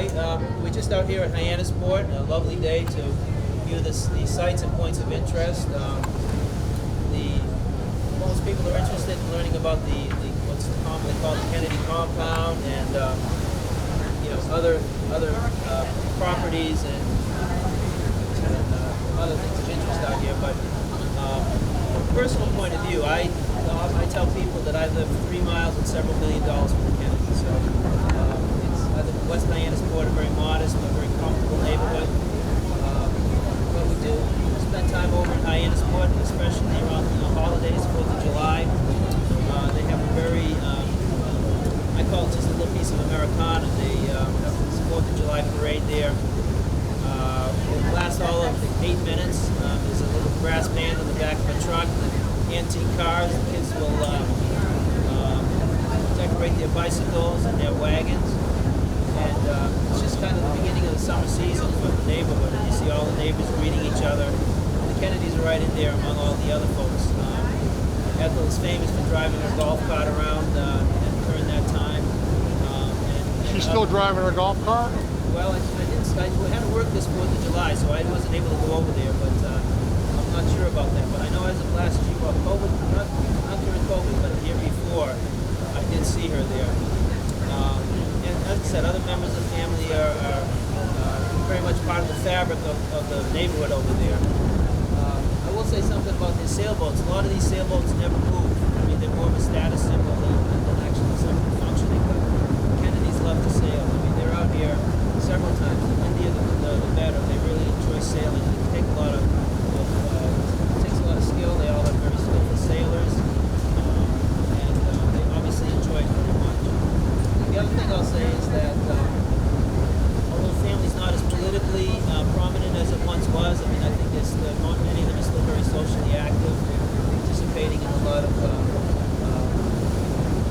Okay, we're just out here at Hyannis Port. A lovely day to view the sites and points of interest. Most people are interested in learning about what's commonly called the Kennedy compound and other properties and other things of interest out here. But from a personal point of view, I tell people that I live 3 miles and several $1 million from the Kennedy. So I live in West Hyannis Port, a very modest but very comfortable neighborhood. But we do spend time over in Hyannis Port, especially around the holidays, 4th of July. They have a very, I call it just a little piece of Americana. They have this 4th of July parade there. It lasts all of 8 minutes. There's a little brass band on the back of a truck with antique cars. The kids will decorate their bicycles and their wagons. And it's just kind of the beginning of the summer season for the neighborhood. And you see all the neighbors greeting each other. The Kennedys are right in there among all the other folks. Ethel is famous for driving her golf cart around during that time. She's still driving her golf cart? Well, I hadn't worked this 4th of July, so I wasn't able to go over there, but I'm not sure about that. But I know as of last year, well, COVID, not during COVID, but the year before, I did see her there. And as I said, other members of the family are very much part of the fabric of the neighborhood over there. I will say something about these sailboats. A lot of these sailboats never move. I mean, they're more of a status symbol than actually something functioning. But Kennedys love to sail. I mean, they're out here several times. The windier the better. They really enjoy sailing. It takes a lot of skill. They all have very skillful sailors, and they obviously enjoy it very much. The other thing I'll say is that although the family's not as politically prominent as it once was, I mean, I think many of them are still very socially active, participating in a lot of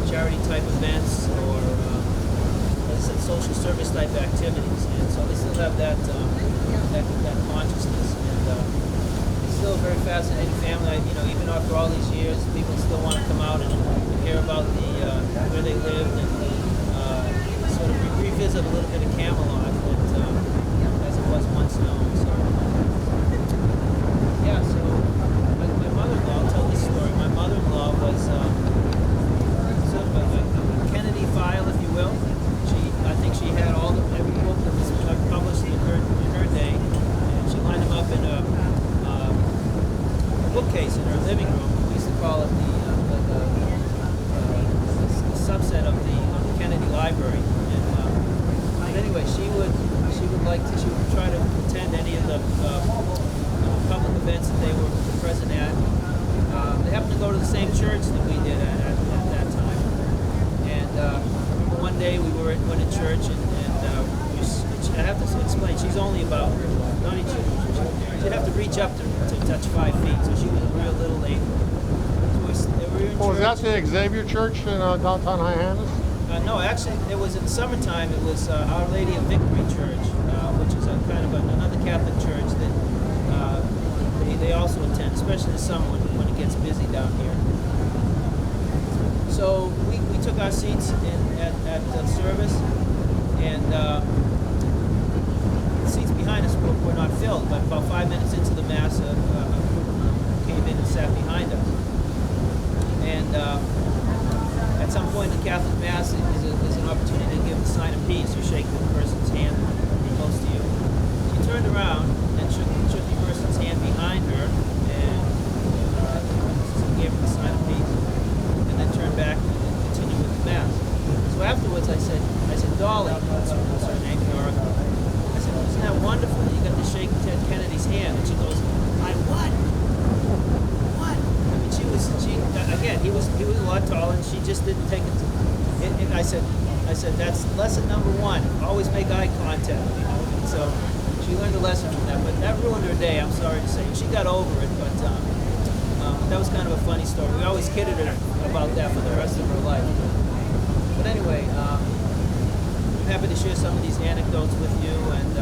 charity-type events or social service type activities, and so they still have that consciousness, and it's still a very fascinating family. Even after all these years, people still want to come out and hear about where they lived and sort of revisit a little bit of Camelot as it was once known. So yeah, so my mother-in-law, I'll tell this story. My mother-in-law was sort of a Kennedy file, if you will. I think she had every book that was published in her day, and she lined them up in a bookcase in her living room. We used to call it the subset of the Kennedy Library. And anyway, she would try to attend any of the public events that they were present at. They happened to go to the same church that we did at that time, and. One day we were in church, and I have to explain, she's only about, she'd have to reach up to touch 5 feet, so she was a real little lady. Was that the Xavier Church in downtown Hyannis? No, actually, it was in the summertime. It was Our Lady of Victory Church, which is a kind of another Catholic church that they also attend, especially in the summer when it gets busy down here. So we took our seats at the service, and the seats behind us were not filled, but about 5 minutes into the Mass, a group came in and sat behind us. And at some point in the Catholic Mass is an opportunity to give the sign of peace. You shake the person's hand close to you. She turned around and shook the person's hand behind her, and gave her the sign of peace, and then turned back and continued with the Mass. So afterwards, I said, Dolly, that's her name, Nora. I said, isn't that wonderful? You got to shake Ted Kennedy's hand. And she goes, I what? What? I mean, again, he was a lot taller, and she just didn't take it. And I said, that's lesson number 1. Always make eye contact. And so she learned a lesson from that, but that ruined her day. I'm sorry to say. She got over it, but that was kind of a funny story. We always kidded her about that for the rest of her life. But anyway, I'm happy to share some of these anecdotes with you, and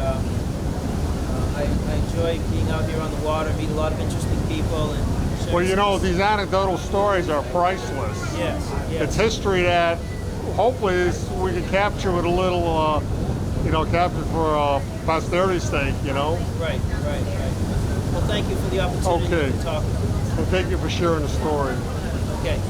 I enjoy being out here on the water, meet a lot of interesting people. And well, these anecdotal stories are priceless. Yes. It's history that hopefully we can capture with a little you know, captured for posterity's sake, you know. Right. Well, thank you for the opportunity Okay. to talk about it. And thank you for sharing the story. Okay.